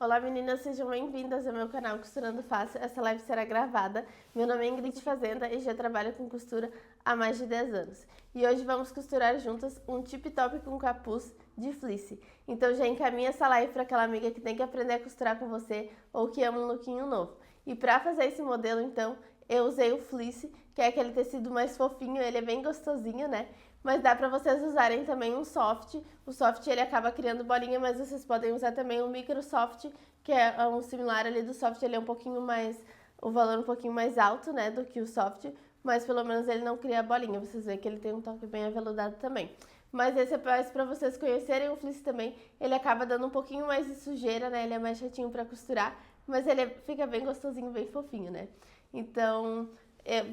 Olá meninas, sejam bem-vindas ao meu canal Costurando Fácil. Essa live será gravada. Meu nome é Ingrid Fazenda e já trabalho com costura há mais de 10 anos. E hoje vamos costurar juntas um tip top com capuz de fleece. Então já encaminha essa live para aquela amiga que tem que aprender a costurar com você ou que ama um lookinho novo. E para fazer esse modelo então, eu usei o fleece, que é aquele tecido mais fofinho, ele é bem gostosinho, né? Mas dá pra vocês usarem também um soft. O soft ele acaba criando bolinha, mas vocês podem usar também um micro soft, que é um similar ali do soft, ele é um pouquinho mais, o valor um pouquinho mais alto, né, do que o soft, mas pelo menos ele não cria bolinha. Vocês veem que ele tem um toque bem aveludado também. Mas esse é mais pra vocês conhecerem o fleece também. Ele acaba dando um pouquinho mais de sujeira, né? Ele é mais chatinho pra costurar, mas ele fica bem gostosinho, bem fofinho, né? Então,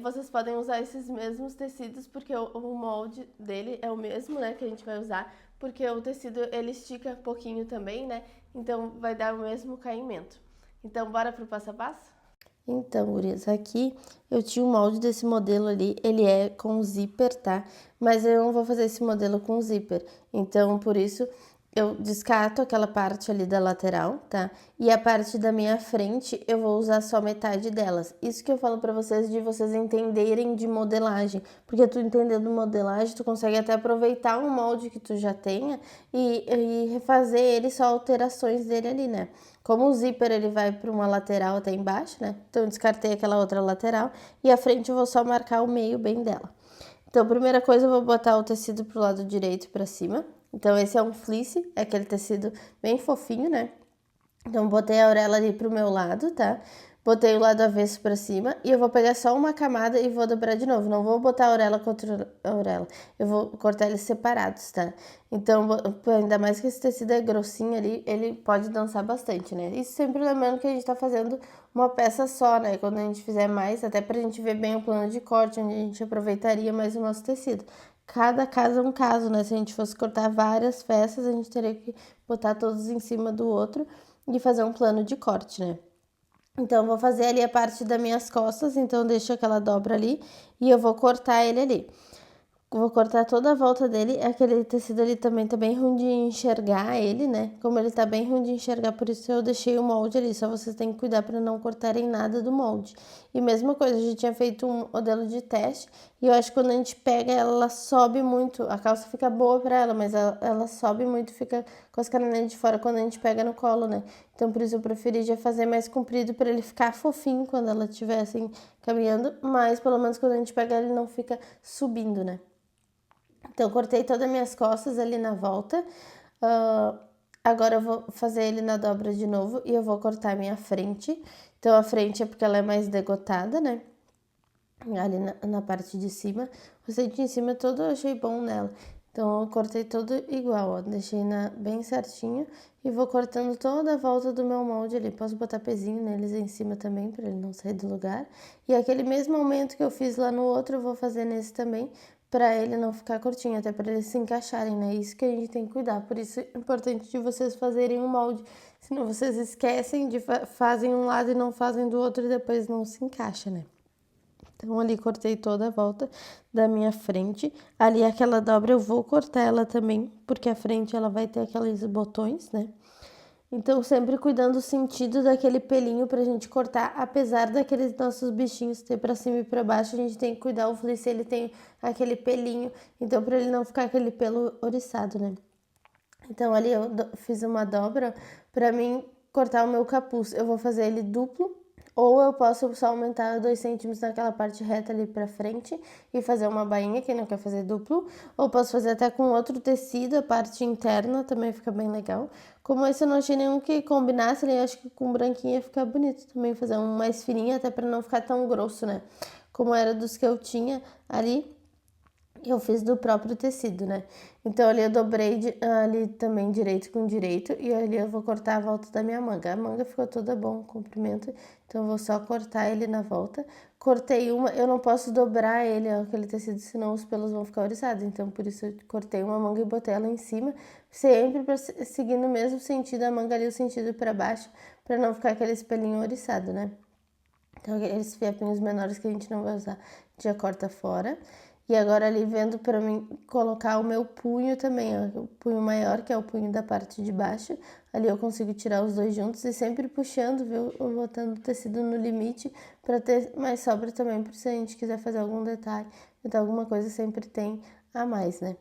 vocês podem usar esses mesmos tecidos, porque o molde dele é o mesmo, né, que a gente vai usar, porque o tecido ele estica pouquinho também, né, então vai dar o mesmo caimento. Então, bora pro passo a passo? Então, gurias, aqui eu tinha um molde desse modelo ali, ele é com zíper, tá? Mas eu não vou fazer esse modelo com zíper, então por isso eu descarto aquela parte ali da lateral, tá? E a parte da minha frente eu vou usar só metade delas. Isso que eu falo pra vocês de vocês entenderem de modelagem, porque tu entendendo modelagem, tu consegue até aproveitar um molde que tu já tenha e refazer ele só alterações dele ali, né? Como o zíper ele vai para uma lateral até embaixo, né? Então eu descartei aquela outra lateral e a frente eu vou só marcar o meio bem dela. Então, primeira coisa, eu vou botar o tecido pro lado direito para cima. Então, esse é um fleece, é aquele tecido bem fofinho, né? Então, botei a orelha ali pro meu lado, tá? Botei o lado avesso pra cima e eu vou pegar só uma camada e vou dobrar de novo. Não vou botar a orelha contra a orelha. Eu vou cortar eles separados, tá? Então, ainda mais que esse tecido é grossinho ali, ele pode dançar bastante, né? Isso sempre lembrando que a gente tá fazendo uma peça só, né? Quando a gente fizer mais, até pra gente ver bem o plano de corte, onde a gente aproveitaria mais o nosso tecido. Cada caso é um caso, né? Se a gente fosse cortar várias peças, a gente teria que botar todos em cima do outro e fazer um plano de corte, né? Então, vou fazer ali a parte das minhas costas, então deixo aquela dobra ali e eu vou cortar ele ali. Vou cortar toda a volta dele, aquele tecido ali também tá bem ruim de enxergar ele, né? Como ele tá bem ruim de enxergar, por isso eu deixei o molde ali, só vocês têm que cuidar para não cortarem nada do molde. E mesma coisa, a gente tinha feito um modelo de teste e eu acho que quando a gente pega ela sobe muito, a calça fica boa para ela, mas ela sobe muito, fica com as cananetas de fora quando a gente pega no colo, né? Então por isso eu preferi já fazer mais comprido para ele ficar fofinho quando ela estiver assim caminhando, mas pelo menos quando a gente pega ele não fica subindo, né? Então, cortei todas as minhas costas ali na volta. Agora eu vou fazer ele na dobra de novo e eu vou cortar a minha frente. Então, a frente é porque ela é mais degotada, né? Ali na parte de cima. O centro em cima todo eu achei bom nela. Então, eu cortei todo igual, ó. Deixei bem certinho e vou cortando toda a volta do meu molde ali. Posso botar pezinho neles em cima também, para ele não sair do lugar. E aquele mesmo aumento que eu fiz lá no outro, eu vou fazer nesse também, para ele não ficar curtinho, até para eles se encaixarem, né? Isso que a gente tem que cuidar. Por isso é importante de vocês fazerem um molde. Senão vocês esquecem de fazem um lado e não fazem do outro e depois não se encaixa, né? Então, ali cortei toda a volta da minha frente. Ali, aquela dobra, eu vou cortar ela também, porque a frente ela vai ter aqueles botões, né? Então, sempre cuidando do sentido daquele pelinho pra gente cortar, apesar daqueles nossos bichinhos ter pra cima e pra baixo, a gente tem que cuidar. O fleece, ele tem aquele pelinho, então pra ele não ficar aquele pelo oriçado, né? Então, ali eu fiz uma dobra pra mim cortar o meu capuz. Eu vou fazer ele duplo, ou eu posso só aumentar 2 centímetros naquela parte reta ali pra frente e fazer uma bainha, quem não quer fazer duplo. Ou posso fazer até com outro tecido, a parte interna também fica bem legal. Como esse eu não achei nenhum que combinasse, eu acho que com branquinho ia ficar bonito também, fazer um mais fininho, até pra não ficar tão grosso, né? Como era dos que eu tinha ali, eu fiz do próprio tecido, né? Então ali eu dobrei ali também direito com direito e ali eu vou cortar a volta da minha manga. A manga ficou toda bom, comprimento, então eu vou só cortar ele na volta. Cortei uma, eu não posso dobrar ele, aquele tecido, senão os pelos vão ficar oriçados. Então por isso eu cortei uma manga e botei ela em cima, sempre pra seguir no mesmo sentido, a manga ali o sentido para baixo, para não ficar aquele espelhinho oriçado, né? Então, aqueles fiapinhos menores que a gente não vai usar, já corta fora. E agora ali vendo para mim colocar o meu punho também, ó, o punho maior, que é o punho da parte de baixo. Ali eu consigo tirar os dois juntos e sempre puxando, viu? Botando o tecido no limite para ter mais sobra também, por se a gente quiser fazer algum detalhe, então alguma coisa sempre tem a mais, né?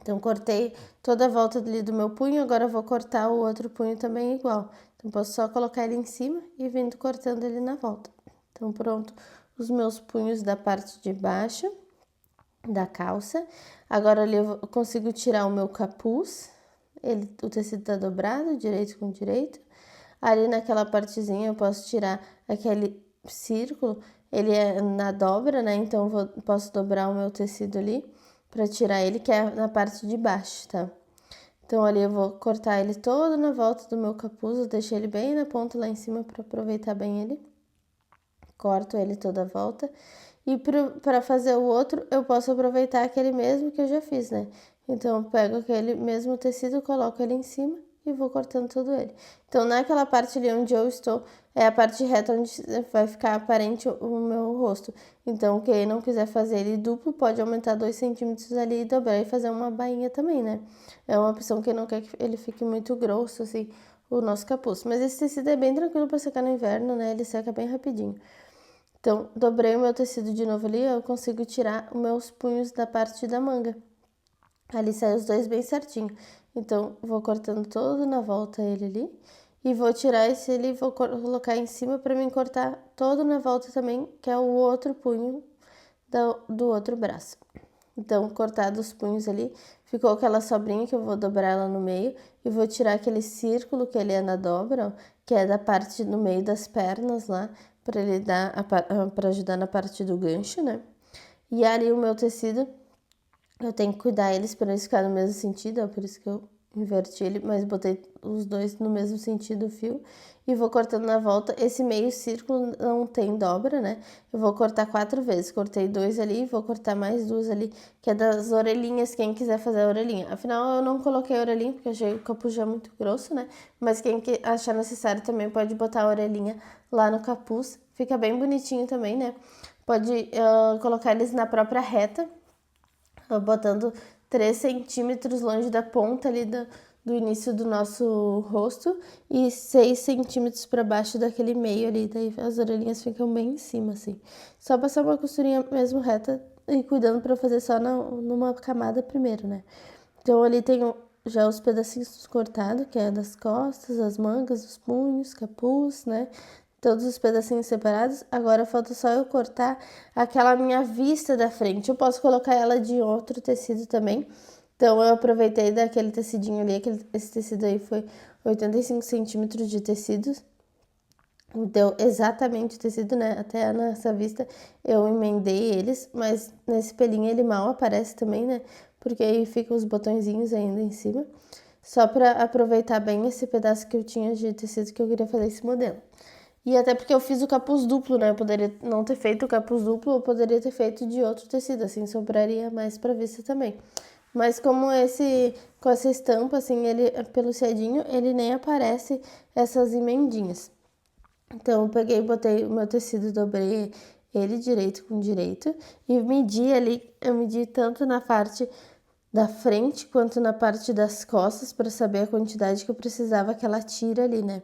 Então, cortei toda a volta ali do meu punho, agora eu vou cortar o outro punho também igual. Então, posso só colocar ele em cima e vindo cortando ele na volta. Então, pronto, os meus punhos da parte de baixo da calça. Agora ali eu consigo tirar o meu capuz, o tecido tá dobrado, direito com direito. Ali naquela partezinha eu posso tirar aquele círculo, ele é na dobra, né? Então posso dobrar o meu tecido ali para tirar ele, que é na parte de baixo, tá? Então ali eu vou cortar ele todo na volta do meu capuz, eu deixei ele bem na ponta lá em cima para aproveitar bem ele. Corto ele toda a volta. E para fazer o outro, eu posso aproveitar aquele mesmo que eu já fiz, né? Então eu pego aquele mesmo tecido, coloco ele em cima e vou cortando todo ele. Então naquela parte ali onde eu estou, é a parte reta onde vai ficar aparente o meu rosto. Então quem não quiser fazer ele duplo, pode aumentar 2 centímetros ali e dobrar e fazer uma bainha também, né? É uma opção que não quer que ele fique muito grosso, assim, o nosso capuz. Mas esse tecido é bem tranquilo para secar no inverno, né? Ele seca bem rapidinho. Então, dobrei o meu tecido de novo ali, eu consigo tirar os meus punhos da parte da manga. Ali sai os dois bem certinho. Então, vou cortando todo na volta ele ali. E vou tirar esse ali e vou colocar em cima para mim cortar todo na volta também, que é o outro punho do outro braço. Então, cortado os punhos ali, ficou aquela sobrinha que eu vou dobrar ela no meio e vou tirar aquele círculo que ele é na dobra, ó, que é da parte no meio das pernas lá, para ele dar para ajudar na parte do gancho, né? E ali o meu tecido, eu tenho que cuidar eles para eles ficarem no mesmo sentido, ó, por isso que eu inverti ele, mas botei os dois no mesmo sentido o fio e vou cortando na volta. Esse meio círculo não tem dobra, né? Eu vou cortar 4 vezes. Cortei 2 ali, vou cortar mais 2 ali, que é das orelhinhas, quem quiser fazer a orelhinha. Afinal, eu não coloquei a orelhinha porque achei o capuz já muito grosso, né? Mas quem achar necessário também pode botar a orelhinha lá no capuz. Fica bem bonitinho também, né? Pode colocar eles na própria reta, botando 3 centímetros longe da ponta ali do início do nosso rosto e 6 centímetros para baixo daquele meio ali, daí as orelhinhas ficam bem em cima, assim. Só passar uma costurinha mesmo reta e cuidando para fazer só numa camada primeiro, né? Então ali tem já os pedacinhos cortados, que é das costas, as mangas, os punhos, capuz, né? Todos os pedacinhos separados. Agora falta só eu cortar aquela minha vista da frente. Eu posso colocar ela de outro tecido também. Então eu aproveitei daquele tecidinho ali, esse tecido aí foi 85 centímetros de tecido. Deu exatamente o tecido, né? Até nessa vista eu emendei eles, mas nesse pelinho ele mal aparece também, né? Porque aí ficam os botõezinhos ainda em cima. Só para aproveitar bem esse pedaço que eu tinha de tecido que eu queria fazer esse modelo. E até porque eu fiz o capuz duplo, né? Eu poderia não ter feito o capuz duplo, eu poderia ter feito de outro tecido, assim sobraria mais pra vista também. Mas como com essa estampa, assim, ele peluciadinho, ele nem aparece essas emendinhas. Então, eu peguei, botei o meu tecido, dobrei ele direito com direito e medi ali, eu medi tanto na parte da frente quanto na parte das costas para saber a quantidade que eu precisava aquela tira ali, né?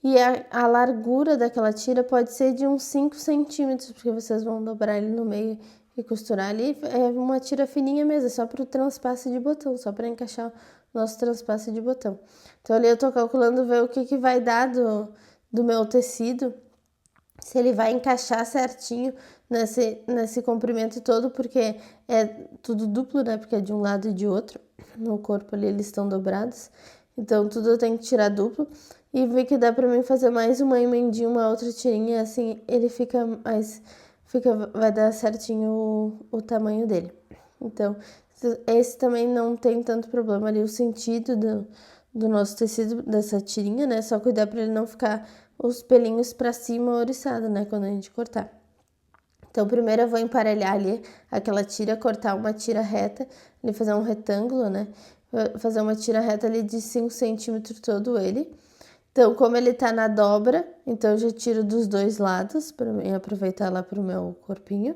E a largura daquela tira pode ser de uns 5 centímetros, porque vocês vão dobrar ele no meio e costurar ali. É uma tira fininha mesmo, é só para o transpasse de botão, só para encaixar o nosso transpasse de botão. Então ali eu tô calculando ver o que vai dar do meu tecido, se ele vai encaixar certinho nesse comprimento todo, porque é tudo duplo, né? Porque é de um lado e de outro. No corpo ali eles estão dobrados. Então tudo eu tenho que tirar duplo. E ver que dá pra mim fazer mais uma emendinha, uma outra tirinha, assim, ele fica mais... vai dar certinho o tamanho dele. Então, esse também não tem tanto problema ali, o sentido do nosso tecido, dessa tirinha, né? Só cuidar pra ele não ficar os pelinhos pra cima oriçado, né? Quando a gente cortar. Então, primeiro eu vou emparelhar ali aquela tira, cortar uma tira reta, ali fazer um retângulo, né? Fazer uma tira reta ali de 5 centímetros todo ele. Então, como ele tá na dobra, então eu já tiro dos dois lados para aproveitar lá pro meu corpinho.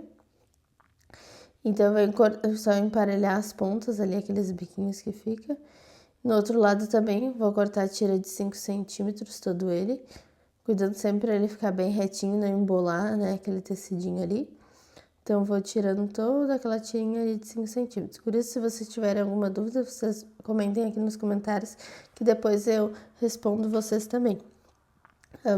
Então, eu vou só emparelhar as pontas ali, aqueles biquinhos que fica. No outro lado também, vou cortar a tira de 5 centímetros todo ele. Cuidando sempre pra ele ficar bem retinho, não embolar, né, aquele tecidinho ali. Então, vou tirando toda aquela tirinha ali de 5 centímetros. Por isso, se vocês tiverem alguma dúvida, vocês comentem aqui nos comentários, que depois eu respondo vocês também.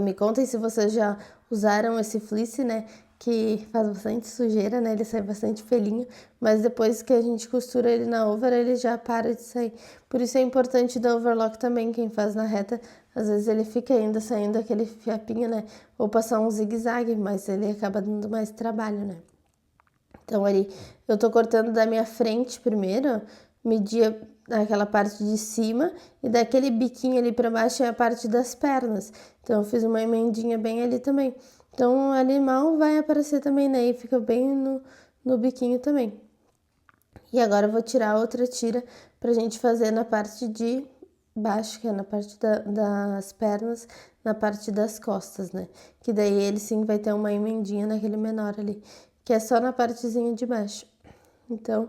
Me contem se vocês já usaram esse fleece, né, que faz bastante sujeira, né, ele sai bastante felinho, mas depois que a gente costura ele na over, ele já para de sair. Por isso é importante dar overlock também, quem faz na reta, às vezes ele fica ainda saindo aquele fiapinho, né, ou passar um zigue-zague, mas ele acaba dando mais trabalho, né. Então, ali, eu tô cortando da minha frente primeiro, media aquela parte de cima, e daquele biquinho ali pra baixo é a parte das pernas. Então, eu fiz uma emendinha bem ali também. Então, o animal vai aparecer também, né? E fica bem no biquinho também. E agora eu vou tirar outra tira pra gente fazer na parte de baixo, que é na parte das pernas, na parte das costas, né? Que daí ele sim vai ter uma emendinha naquele menor ali, que é só na partezinha de baixo. Então,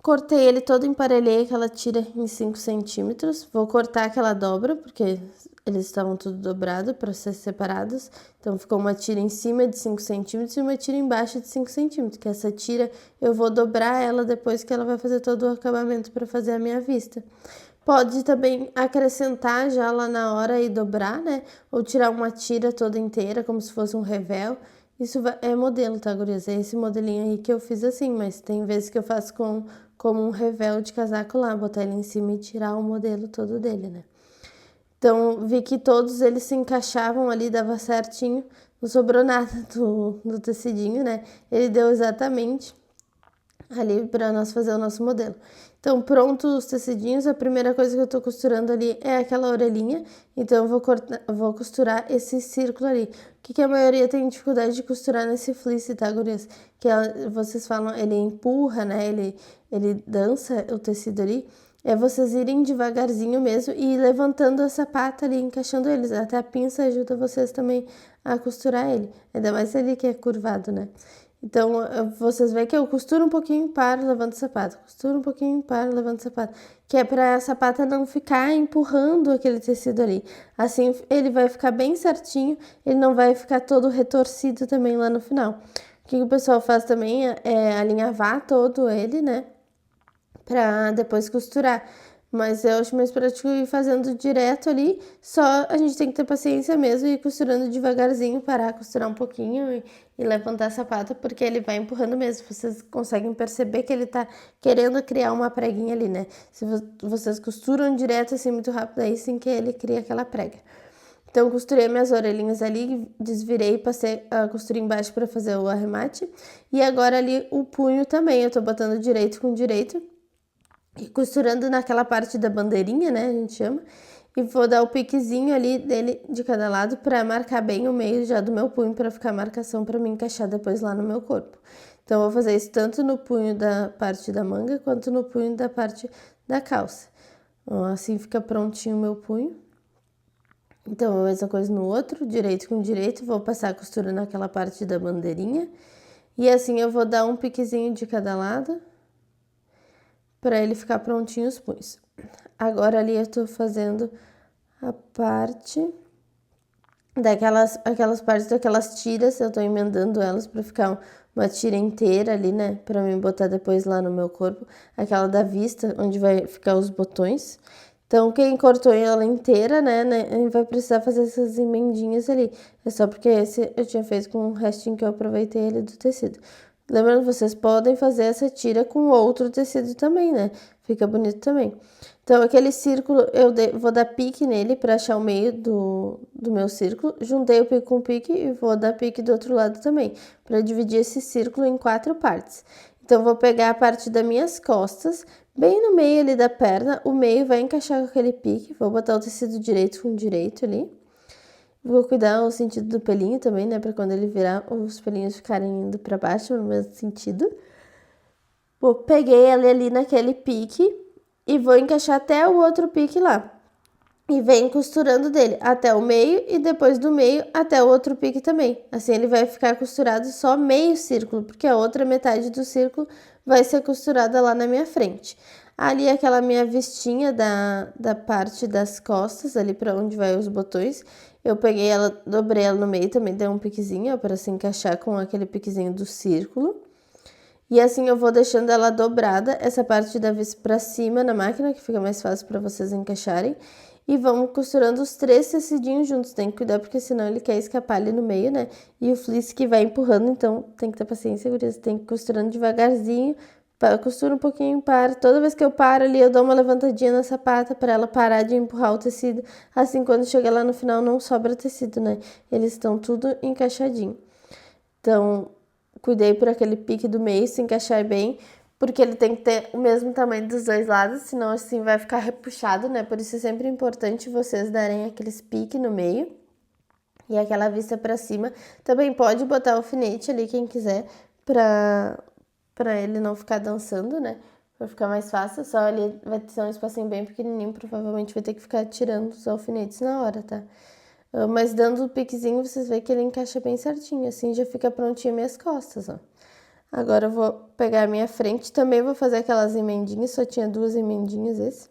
cortei ele todo, emparelhei aquela tira em 5 centímetros. Vou cortar aquela dobra, porque eles estavam tudo dobrado para ser separados. Então, ficou uma tira em cima de 5 centímetros e uma tira embaixo de 5 centímetros. Que essa tira eu vou dobrar ela depois que ela vai fazer todo o acabamento para fazer a minha vista. Pode também acrescentar já lá na hora e dobrar, né? Ou tirar uma tira toda inteira, como se fosse um revel. Isso é modelo, tá, gurias? É esse modelinho aí que eu fiz assim, mas tem vezes que eu faço como um revel de casaco lá, botar ele em cima e tirar o modelo todo dele, né? Então, vi que todos eles se encaixavam ali, dava certinho, não sobrou nada do tecidinho, né? Ele deu exatamente ali para nós fazer o nosso modelo. Então, pronto os tecidinhos, a primeira coisa que eu tô costurando ali é aquela orelhinha, então eu vou costurar esse círculo ali. O que a maioria tem dificuldade de costurar nesse fleece, tá, gurias? Vocês falam, ele empurra, né, ele dança o tecido ali, é vocês irem devagarzinho mesmo e ir levantando a sapata ali, encaixando eles, até a pinça ajuda vocês também a costurar ele, ainda mais ele que é curvado, né? Então, vocês veem que eu costuro um pouquinho, paro, levanto o sapato. Costuro um pouquinho, paro, levanto o sapato. Que é pra a sapata não ficar empurrando aquele tecido ali. Assim, ele vai ficar bem certinho, ele não vai ficar todo retorcido também lá no final. O que o pessoal faz também é alinhavar todo ele, né? Pra depois costurar. Mas eu acho mais prático ir fazendo direto ali, só a gente tem que ter paciência mesmo e ir costurando devagarzinho, parar, costurar um pouquinho e levantar a sapata, porque ele vai empurrando mesmo. Vocês conseguem perceber que ele tá querendo criar uma preguinha ali, né? Se vocês costuram direto assim muito rápido, aí sim que ele cria aquela prega. Então, costurei minhas orelhinhas ali, desvirei, passei a costura embaixo para fazer o arremate. E agora ali o punho também, eu tô botando direito com direito e costurando naquela parte da bandeirinha, né, a gente chama, e vou dar o piquezinho ali dele de cada lado para marcar bem o meio já do meu punho, para ficar a marcação para me encaixar depois lá no meu corpo. Então, eu vou fazer isso tanto no punho da parte da manga, quanto no punho da parte da calça. Assim fica prontinho o meu punho. Então, a mesma coisa no outro, direito com direito, vou passar a costura naquela parte da bandeirinha. E assim eu vou dar um piquezinho de cada lado, para ele ficar prontinho os punhos. Agora ali eu tô fazendo a parte aquelas partes daquelas tiras, eu tô emendando elas para ficar uma tira inteira ali, né, para mim botar depois lá no meu corpo, aquela da vista, onde vai ficar os botões. Então, quem cortou ela inteira, né, vai precisar fazer essas emendinhas ali. É só porque esse eu tinha feito com o restinho que eu aproveitei ele do tecido. Lembrando, vocês podem fazer essa tira com outro tecido também, né? Fica bonito também. Então, aquele círculo, vou dar pique nele para achar o meio do meu círculo. Juntei o pique com o pique e vou dar pique do outro lado também, para dividir esse círculo em 4 partes. Então, vou pegar a parte das minhas costas, bem no meio ali da perna, o meio vai encaixar com aquele pique. Vou botar o tecido direito com direito ali. Vou cuidar o sentido do pelinho também, né? Pra quando ele virar, os pelinhos ficarem indo pra baixo no mesmo sentido. Peguei ele ali naquele pique e vou encaixar até o outro pique lá. e vem costurando dele até o meio e depois do meio até o outro pique também. Assim ele vai ficar costurado só meio círculo, porque a outra metade do círculo vai ser costurada lá na minha frente. Ali aquela minha vestinha da parte das costas, ali para onde vai os botões, eu peguei ela, dobrei ela no meio, também dei um piquezinho, para se encaixar com aquele piquezinho do círculo. E assim eu vou deixando ela dobrada, essa parte da vez para cima na máquina, que fica mais fácil para vocês encaixarem. E vamos costurando os 3 tecidinhos juntos, tem que cuidar porque senão ele quer escapar ali no meio, né? E o fleece que vai empurrando, então tem que ter paciência, gurias, tem que ir costurando devagarzinho. Costura um pouquinho, para. Toda vez que eu paro ali, eu dou uma levantadinha na sapata para ela parar de empurrar o tecido. Assim, quando chega lá no final, não sobra tecido, né? Eles estão tudo encaixadinho. Então, cuidei por aquele pique do meio, se encaixar bem, porque ele tem que ter o mesmo tamanho dos dois lados, senão assim vai ficar repuxado, né? Por isso é sempre importante vocês darem aqueles piques no meio e aquela vista para cima. Também pode botar alfinete ali, quem quiser, para ele não ficar dançando, né? Para ficar mais fácil, só ali vai ter um espacinho bem pequenininho, provavelmente vai ter que ficar tirando os alfinetes na hora, tá? Mas dando o piquezinho, vocês veem que ele encaixa bem certinho, assim já fica prontinho minhas costas, ó. Agora eu vou pegar a minha frente, também vou fazer aquelas emendinhas, só tinha 2 emendinhas esse,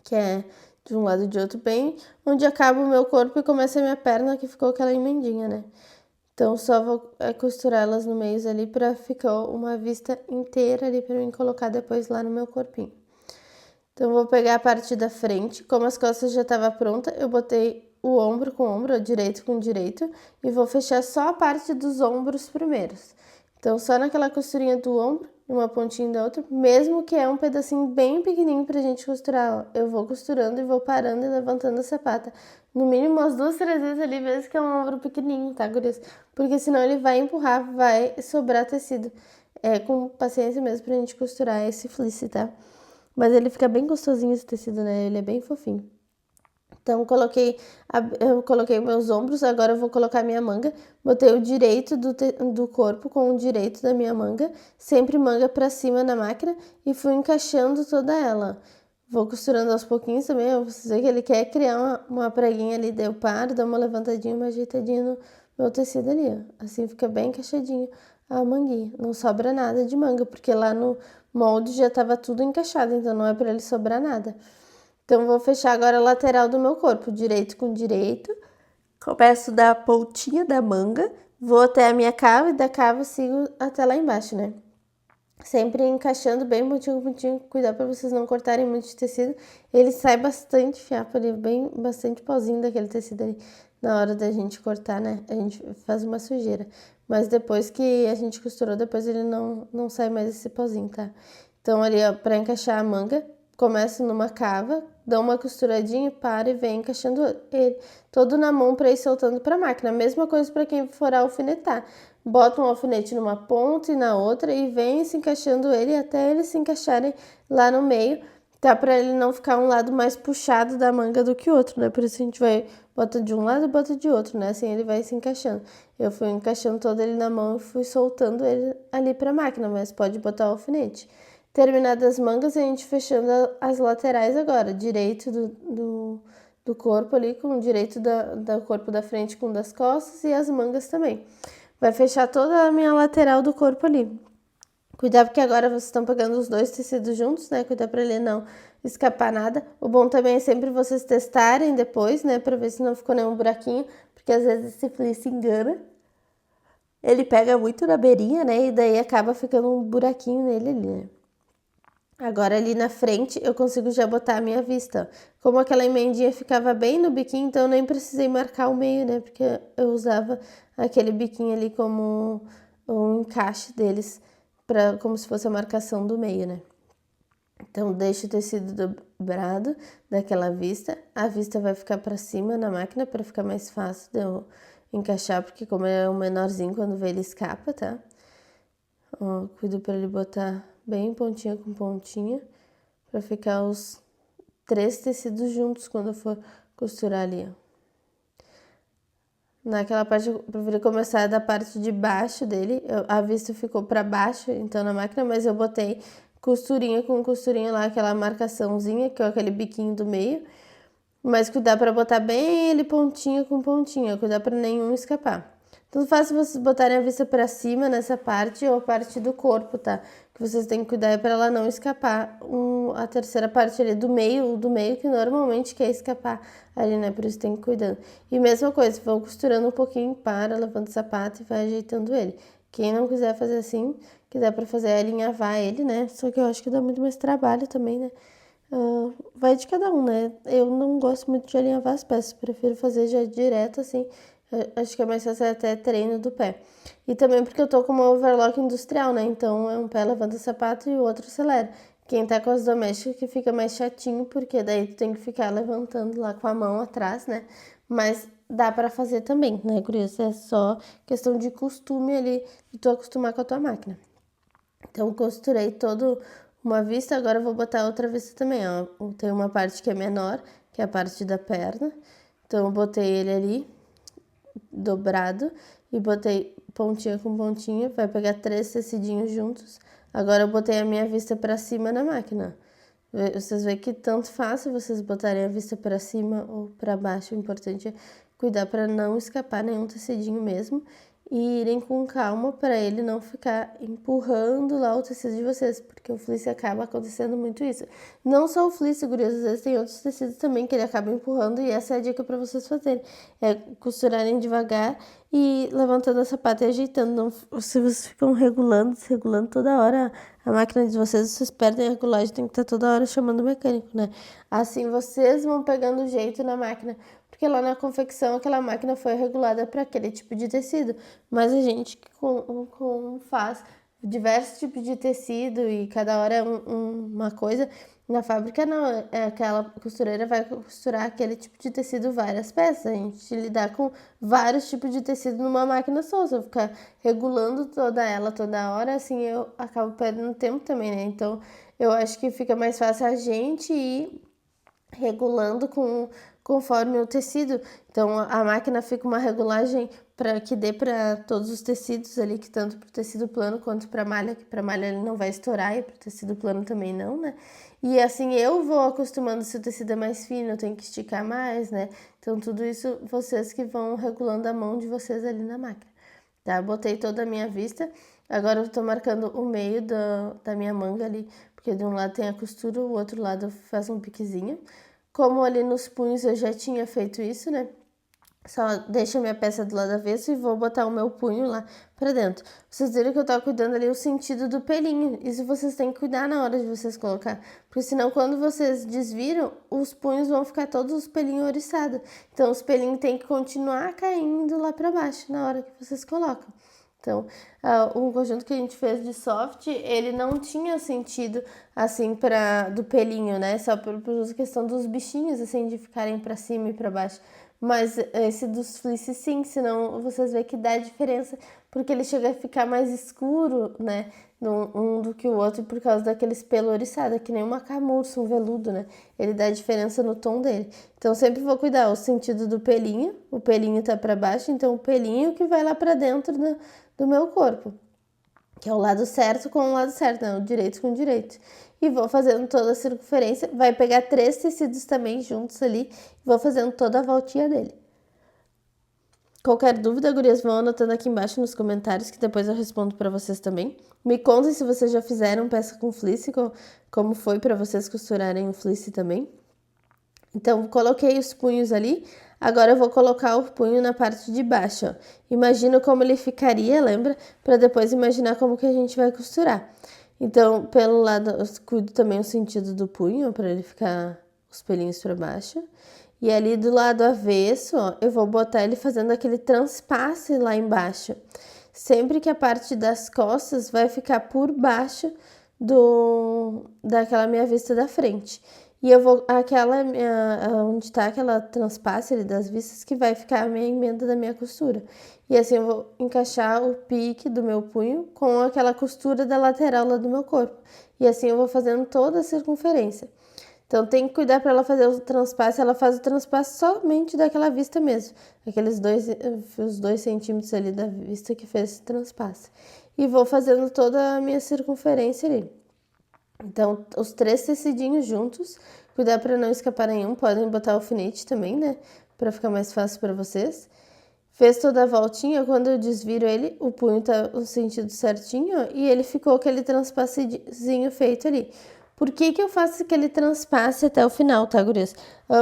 que é de um lado e de outro, bem onde acaba o meu corpo e começa a minha perna, que ficou aquela emendinha, né? Então, só vou costurar elas no meio ali para ficar uma vista inteira ali para mim colocar depois lá no meu corpinho. Então, vou pegar a parte da frente, como as costas já estavam prontas, eu botei o ombro com o ombro, direito com direito, e vou fechar só a parte dos ombros primeiros. Então, só naquela costurinha do ombro, uma pontinha da outra, mesmo que é um pedacinho bem pequenininho pra gente costurar, ó. Eu vou costurando e vou parando e levantando a sapata. No mínimo umas 2, 3 vezes ali, vezes que é um ombro pequenininho, tá, gurias? Porque senão ele vai empurrar, vai sobrar tecido. É com paciência mesmo pra gente costurar esse fleece, tá? Mas ele fica bem gostosinho esse tecido, né? Ele é bem fofinho. Então, eu coloquei meus ombros, agora eu vou colocar minha manga. Botei o direito do corpo com o direito da minha manga, sempre manga pra cima na máquina e fui encaixando toda ela. Vou costurando aos pouquinhos também, vocês veem que ele quer criar uma preguinha ali, daí eu paro, dou uma levantadinha, uma ajeitadinha no meu tecido ali, ó. Assim fica bem encaixadinho a manguinha. Não sobra nada de manga, porque lá no molde já tava tudo encaixado, então não é pra ele sobrar nada. Então, vou fechar agora a lateral do meu corpo, direito com direito. Começo da pontinha da manga, vou até a minha cava e da cava sigo até lá embaixo, né? Sempre encaixando bem pontinho com pontinho, cuidar para vocês não cortarem muito de tecido. Ele sai bastante fiapo ali, bem, bastante pozinho daquele tecido ali. Na hora da gente cortar, né? A gente faz uma sujeira. Mas depois que a gente costurou, depois ele não sai mais esse pozinho, tá? Então, ali, ó, para encaixar a manga, começo numa cava, dou uma costuradinha, para e vem encaixando ele todo na mão para ir soltando para a máquina. Mesma coisa para quem for alfinetar. Bota um alfinete numa ponta e na outra e vem se encaixando ele até eles se encaixarem lá no meio, tá? Para ele não ficar um lado mais puxado da manga do que o outro, né? Por isso a gente vai bota de um lado e bota de outro, né? Assim ele vai se encaixando. Eu fui encaixando todo ele na mão e fui soltando ele ali para a máquina, mas pode botar o alfinete. Terminadas as mangas, a gente fechando as laterais agora, direito do corpo ali, com o direito do corpo da frente com o das costas e as mangas também. Vai fechar toda a minha lateral do corpo ali. Cuidar porque agora vocês estão pegando os 2 tecidos juntos, né? Cuidar para ele não escapar nada. O bom também é sempre vocês testarem depois, né? Para ver se não ficou nenhum buraquinho, porque às vezes esse fleece engana. Ele pega muito na beirinha, né? E daí acaba ficando um buraquinho nele ali, né? Agora ali na frente eu consigo já botar a minha vista. Como aquela emendinha ficava bem no biquinho, então eu nem precisei marcar o meio, né? Porque eu usava aquele biquinho ali como um encaixe deles, como se fosse a marcação do meio, né? Então deixo o tecido dobrado daquela vista. A vista vai ficar para cima na máquina para ficar mais fácil de eu encaixar, porque como é um menorzinho, quando vê ele escapa, tá? Ó, cuido para ele botar bem pontinha com pontinha, para ficar os 3 tecidos juntos quando eu for costurar ali, ó. Naquela parte, eu preferi começar da parte de baixo dele, a vista ficou para baixo, então na máquina, mas eu botei costurinha com costurinha lá, aquela marcaçãozinha, que é aquele biquinho do meio, Mas cuidar para botar bem ele pontinha com pontinha, cuidar para nenhum escapar. Tanto faz se vocês botarem a vista para cima nessa parte ou a parte do corpo, tá? O que vocês têm que cuidar é para ela não escapar. A terceira parte ali do meio que normalmente quer escapar ali, né? Por isso tem que ir cuidando. E mesma coisa, vou costurando um pouquinho, levanta o sapato e vai ajeitando ele. Quem não quiser fazer assim, que dá para fazer é alinhavar ele, né? Só que eu acho que dá muito mais trabalho também, né? Vai de cada um, né? Eu não gosto muito de alinhavar as peças, prefiro fazer já direto assim. Acho que é mais fácil até treino do pé. E também porque eu tô com uma overlock industrial, né? Então é um pé levanta o sapato e o outro acelera. Quem tá com as domésticas que fica mais chatinho, porque daí tu tem que ficar levantando lá com a mão atrás, né? Mas dá pra fazer também, né, gurias? É só questão de costume ali, de tu acostumar com a tua máquina. Então, costurei todo uma vista, agora eu vou botar outra vista também, ó. Tem uma parte que é menor, que é a parte da perna. Então, eu botei ele ali, dobrado, e botei pontinha com pontinha, vai pegar 3 tecidinhos juntos. Agora, eu botei a minha vista pra cima na máquina. Vocês veem que tanto faz se vocês botarem a vista para cima ou para baixo. O importante é cuidar para não escapar nenhum tecidinho mesmo e irem com calma para ele não ficar empurrando lá o tecido de vocês, porque o fleece acaba acontecendo muito isso. Não só o fleece, gurias, às vezes tem outros tecidos também que ele acaba empurrando e essa é a dica para vocês fazerem. É costurarem devagar e levantando a sapata e ajeitando. Não, se vocês ficam regulando toda hora a máquina de vocês perdem a regulagem, tem que estar toda hora chamando o mecânico, né? Assim vocês vão pegando jeito na máquina, porque lá na confecção aquela máquina foi regulada para aquele tipo de tecido, mas a gente faz diversos tipos de tecido e cada hora é uma coisa. Na fábrica não, aquela costureira vai costurar aquele tipo de tecido várias peças. A gente lidar com vários tipos de tecido numa máquina só. Se eu ficar regulando toda ela toda hora, assim eu acabo perdendo tempo também, né? Então eu acho que fica mais fácil a gente ir regulando conforme o tecido. Então a máquina fica uma regulagem para que dê para todos os tecidos ali, que tanto para o tecido plano quanto para malha, que para malha ele não vai estourar e para o tecido plano também não, né? E assim eu vou acostumando, se o tecido é mais fino, eu tenho que esticar mais, né? Então tudo isso vocês que vão regulando a mão de vocês ali na máquina, tá? Botei toda a minha vista, agora eu tô marcando o meio da minha manga ali, porque de um lado tem a costura, o outro lado faz um piquezinho. Como ali nos punhos eu já tinha feito isso, né? Só deixo a minha peça do lado avesso e vou botar o meu punho lá pra dentro. Vocês viram que eu tô cuidando ali o sentido do pelinho. Isso vocês têm que cuidar na hora de vocês colocar. Porque senão quando vocês desviram, os punhos vão ficar todos os pelinhos oriçados. Então os pelinhos têm que continuar caindo lá pra baixo na hora que vocês colocam. Então, o conjunto que a gente fez de soft, ele não tinha sentido, assim, do pelinho, né? Só por questão dos bichinhos, assim, de ficarem pra cima e pra baixo. Mas esse dos fleece, sim, senão vocês veem que dá diferença, porque ele chega a ficar mais escuro, né? Um do que o outro, por causa daqueles pelos oriçados, que nem uma camurça, um veludo, né? Ele dá diferença no tom dele. Então, sempre vou cuidar o sentido do pelinho, o pelinho tá pra baixo, então o pelinho que vai lá pra dentro do meu corpo, que é o lado certo com o lado certo, né? O direito com o direito. E vou fazendo toda a circunferência, vai pegar 3 tecidos também juntos ali, e vou fazendo toda a voltinha dele. Qualquer dúvida, gurias, vão anotando aqui embaixo nos comentários, que depois eu respondo para vocês também. Me contem se vocês já fizeram peça com fleece, como foi para vocês costurarem o fleece também. Então, coloquei os punhos ali, agora eu vou colocar o punho na parte de baixo, ó. Imagina como ele ficaria, lembra? Para depois imaginar como que a gente vai costurar. Então, pelo lado, eu cuido também o sentido do punho, para ele ficar os pelinhos para baixo. E ali do lado avesso, ó, eu vou botar ele fazendo aquele transpasse lá embaixo. Sempre que a parte das costas vai ficar por baixo daquela minha vista da frente. E eu vou, onde tá aquela transpasse ali das vistas, que vai ficar a minha emenda da minha costura. E assim eu vou encaixar o pique do meu punho com aquela costura da lateral lá do meu corpo. E assim eu vou fazendo toda a circunferência. Então tem que cuidar para ela fazer o transpasse, ela faz o transpasse somente daquela vista mesmo. Os 2 centímetros ali da vista que fez esse transpasse. E vou fazendo toda a minha circunferência ali. Então, os 3 tecidinhos juntos, cuidar para não escapar nenhum, podem botar alfinete também, né? Para ficar mais fácil para vocês. Fez toda a voltinha, quando eu desviro ele, o punho tá no sentido certinho, ó, e ele ficou aquele transpassezinho feito ali. Por que que eu faço aquele transpasse até o final, tá, gurias?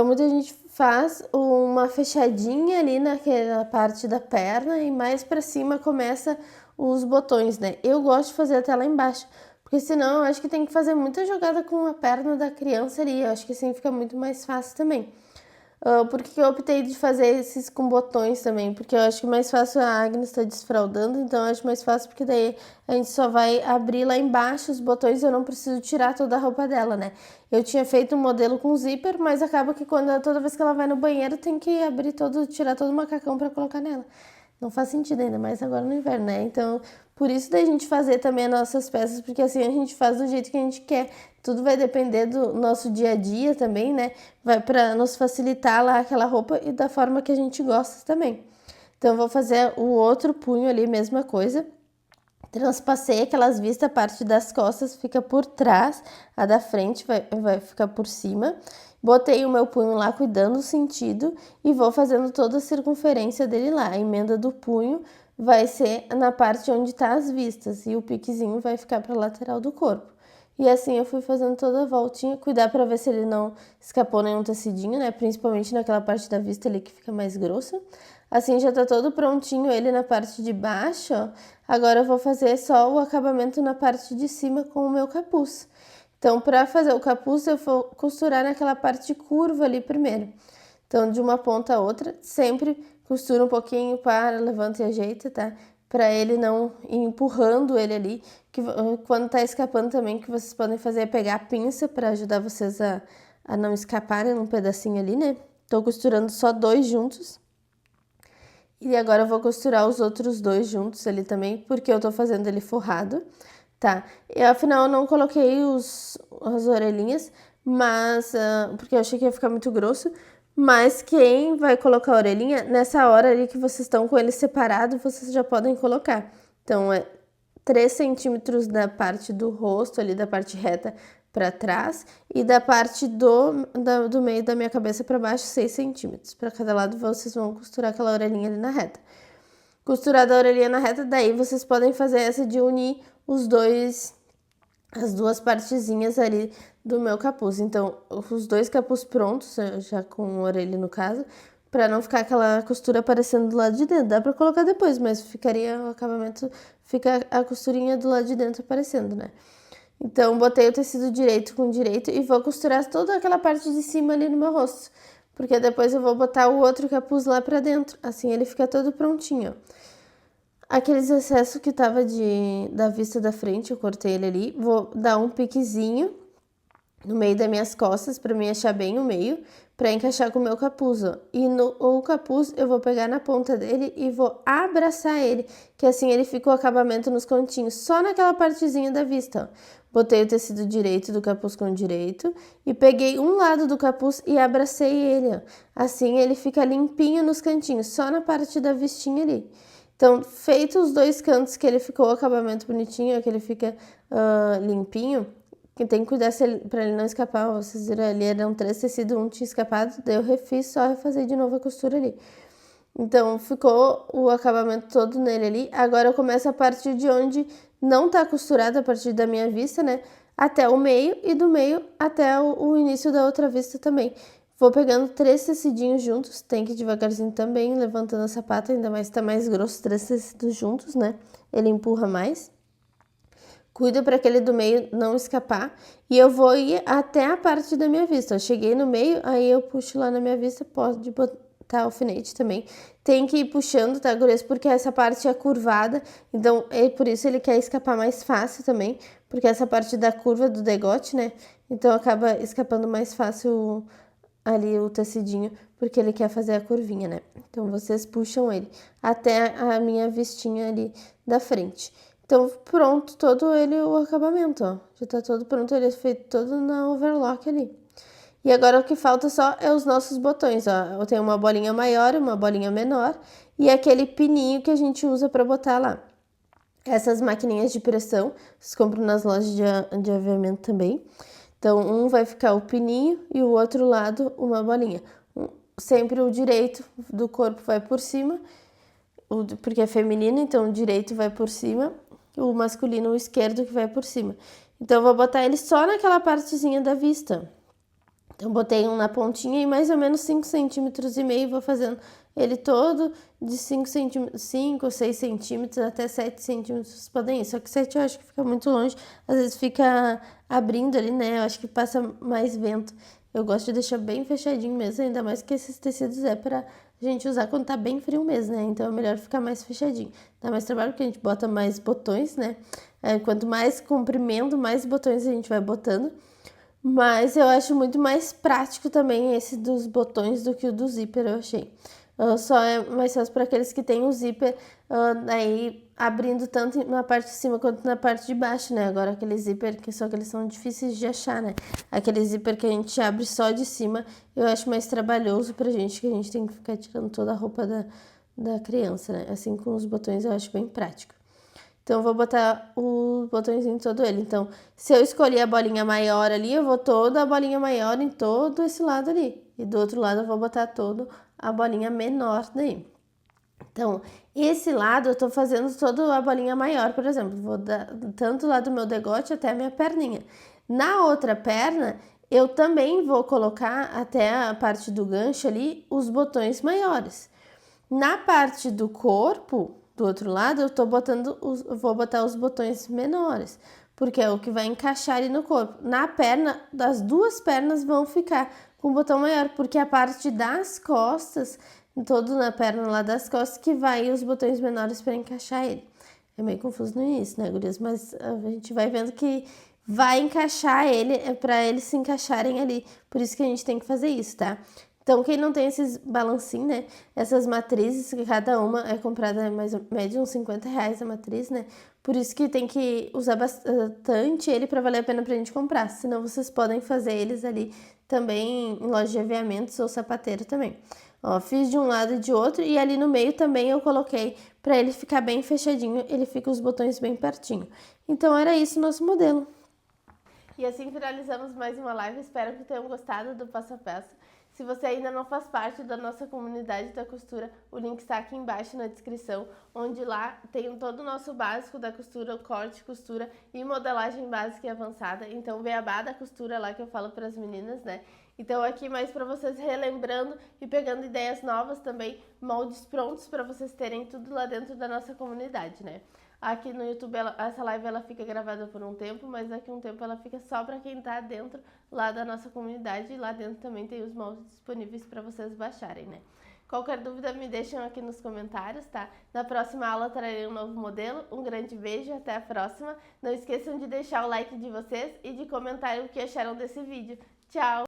Muita gente faz uma fechadinha ali naquela parte da perna e mais pra cima começa os botões, né? Eu gosto de fazer até lá embaixo, porque senão eu acho que tem que fazer muita jogada com a perna da criança ali, eu acho que assim fica muito mais fácil também. Por que eu optei de fazer esses com botões também? Porque eu acho que mais fácil, a Agnes está desfraldando, então eu acho mais fácil porque daí a gente só vai abrir lá embaixo os botões e eu não preciso tirar toda a roupa dela, né? Eu tinha feito um modelo com zíper, mas acaba que toda vez que ela vai no banheiro tem que abrir todo, tirar todo o macacão para colocar nela. Não faz sentido ainda mais agora no inverno, né? Então, por isso da gente fazer também as nossas peças, porque assim a gente faz do jeito que a gente quer. Tudo vai depender do nosso dia a dia também, né? Vai para nos facilitar lá aquela roupa e da forma que a gente gosta também. Então, eu vou fazer o outro punho ali, mesma coisa. Transpassei aquelas vistas, a parte das costas fica por trás, a da frente vai ficar por cima. Botei o meu punho lá cuidando do sentido e vou fazendo toda a circunferência dele lá. A emenda do punho vai ser na parte onde tá as vistas e o piquezinho vai ficar para lateral do corpo. E assim eu fui fazendo toda a voltinha, cuidar para ver se ele não escapou nenhum tecidinho, né? Principalmente naquela parte da vista ali que fica mais grossa. Assim já tá todo prontinho ele na parte de baixo, ó. Agora eu vou fazer só o acabamento na parte de cima com o meu capuz. Então, para fazer o capuz, eu vou costurar naquela parte curva ali primeiro. Então, de uma ponta a outra, sempre costura um pouquinho, para, levanta e ajeita, tá? Para ele não ir empurrando ele ali. Que quando tá escapando também, que vocês podem fazer é pegar a pinça para ajudar vocês a não escaparem num pedacinho ali, né? Tô costurando só 2 juntos. E agora eu vou costurar os outros 2 juntos ali também, porque eu tô fazendo ele forrado, tá? E afinal eu não coloquei as orelhinhas, mas porque eu achei que ia ficar muito grosso. Mas quem vai colocar a orelhinha, nessa hora ali que vocês estão com ele separado, vocês já podem colocar. Então, 3 centímetros da parte do rosto, ali da parte reta para trás, e da parte do meio da minha cabeça para baixo, 6 centímetros. Para cada lado, vocês vão costurar aquela orelhinha ali na reta. Costurada a orelhinha na reta, daí vocês podem fazer essa de unir as duas partezinhas ali do meu capuz. Então, os 2 capuz prontos, já com orelha no caso, para não ficar aquela costura aparecendo do lado de dentro. Dá para colocar depois, mas ficaria o acabamento, fica a costurinha do lado de dentro aparecendo, né? Então, botei o tecido direito com direito e vou costurar toda aquela parte de cima ali no meu rosto, porque depois eu vou botar o outro capuz lá pra dentro, assim ele fica todo prontinho. Aqueles excessos que tava da vista da frente, eu cortei ele ali, vou dar um piquezinho no meio das minhas costas para mim achar bem o meio, para encaixar com o meu capuz, ó. E o capuz eu vou pegar na ponta dele e vou abraçar ele, que assim ele fica o acabamento nos cantinhos, só naquela partezinha da vista, ó. Botei o tecido direito do capuz com o direito e peguei um lado do capuz e abracei ele, ó. Assim ele fica limpinho nos cantinhos, só na parte da vistinha ali. Então, feito os 2 cantos que ele ficou o acabamento bonitinho, que ele fica limpinho, que tem que cuidar para ele não escapar. Vocês viram ali, eram 3 tecidos, um tinha escapado, daí eu refiz, só refazer de novo a costura ali. Então, ficou o acabamento todo nele ali. Agora eu começo a partir de onde não tá costurado, a partir da minha vista, né? Até o meio e do meio até o início da outra vista também. Vou pegando 3 tecidinhos juntos, tem que ir devagarzinho também, levantando a sapata, ainda mais tá mais grosso, 3 tecidos juntos, né? Ele empurra mais. Cuida para aquele do meio não escapar. E eu vou ir até a parte da minha vista. Eu cheguei no meio, aí eu puxo lá na minha vista, pode botar alfinete também. Tem que ir puxando, tá, gurias? Porque essa parte é curvada, então por isso ele quer escapar mais fácil também, porque essa parte da curva do degote, né? Então acaba escapando mais fácil ali o tecidinho, porque ele quer fazer a curvinha, né? Então vocês puxam ele até a minha vistinha ali da frente. Então, pronto, todo ele o acabamento, ó. Já tá todo pronto, ele é feito todo na overlock ali. E agora o que falta só é os nossos botões, ó. Eu tenho uma bolinha maior e uma bolinha menor e aquele pininho que a gente usa para botar lá. essas maquininhas de pressão, vocês compram nas lojas de aviamento também. Então, um vai ficar o pininho e o outro lado uma bolinha. Sempre o direito do corpo vai por cima, porque é feminino, então o direito vai por cima, o masculino, o esquerdo, que vai por cima. Então, eu vou botar ele só naquela partezinha da vista. Então, botei um na pontinha e mais ou menos 5,5 centímetros, vou fazendo ele todo de 5 ou 6 centímetros até 7 centímetros, podem ir. Só que 7 eu acho que fica muito longe, às vezes fica abrindo ali, né? Eu acho que passa mais vento. Eu gosto de deixar bem fechadinho mesmo, ainda mais que esses tecidos é pra gente usar quando tá bem frio mesmo, né? Então é melhor ficar mais fechadinho. Dá mais trabalho porque a gente bota mais botões, né? Quanto mais comprimento, mais botões a gente vai botando. Mas eu acho muito mais prático também esse dos botões do que o do zíper, eu achei. Só é mais fácil para aqueles que têm o zíper aí abrindo tanto na parte de cima quanto na parte de baixo, né? Agora aquele zíper que só que eles são difíceis de achar, né? Aquele zíper que a gente abre só de cima, eu acho mais trabalhoso pra gente, que a gente tem que ficar tirando toda a roupa da criança, né? Assim com os botões eu acho bem prático. Então, eu vou botar o botõezinho todo ele. Então, se eu escolher a bolinha maior ali, eu vou toda a bolinha maior em todo esse lado ali. E do outro lado, eu vou botar toda a bolinha menor daí. Então, esse lado eu tô fazendo toda a bolinha maior, por exemplo. Vou dar tanto lá do meu degote até a minha perninha. Na outra perna, eu também vou colocar até a parte do gancho ali os botões maiores. Na parte do corpo, do outro lado, eu vou botar os botões menores, porque é o que vai encaixar ali no corpo. Na perna, das duas pernas vão ficar com o botão maior, porque a parte das costas, todo na perna lá das costas, que vai os botões menores para encaixar ele. É meio confuso no início, né, gurias? Mas a gente vai vendo que vai encaixar ele, para eles se encaixarem ali. Por isso que a gente tem que fazer isso, tá? Então, quem não tem esses balancinhos, né? Essas matrizes, que cada uma é comprada mais ou menos uns R$50 a matriz, né? Por isso que tem que usar bastante ele para valer a pena pra gente comprar. Senão, vocês podem fazer eles ali também em loja de aviamentos ou sapateiro também. Ó, fiz de um lado e de outro e ali no meio também eu coloquei para ele ficar bem fechadinho, ele fica os botões bem pertinho. Então, era isso o nosso modelo. E assim finalizamos mais uma live. Espero que tenham gostado do passo a passo. Se você ainda não faz parte da nossa comunidade da costura, o link está aqui embaixo na descrição, onde lá tem todo o nosso básico da costura, corte, costura e modelagem básica e avançada. Então, beabá da costura lá que eu falo para as meninas, né? Então, aqui mais para vocês relembrando e pegando ideias novas também, moldes prontos para vocês terem tudo lá dentro da nossa comunidade, né? Aqui no YouTube, essa live ela fica gravada por um tempo, mas daqui a um tempo ela fica só para quem tá dentro lá da nossa comunidade. E lá dentro também tem os moldes disponíveis para vocês baixarem, né? Qualquer dúvida me deixam aqui nos comentários, tá? Na próxima aula trarei um novo modelo. Um grande beijo, até a próxima. Não esqueçam de deixar o like de vocês e de comentar o que acharam desse vídeo. Tchau!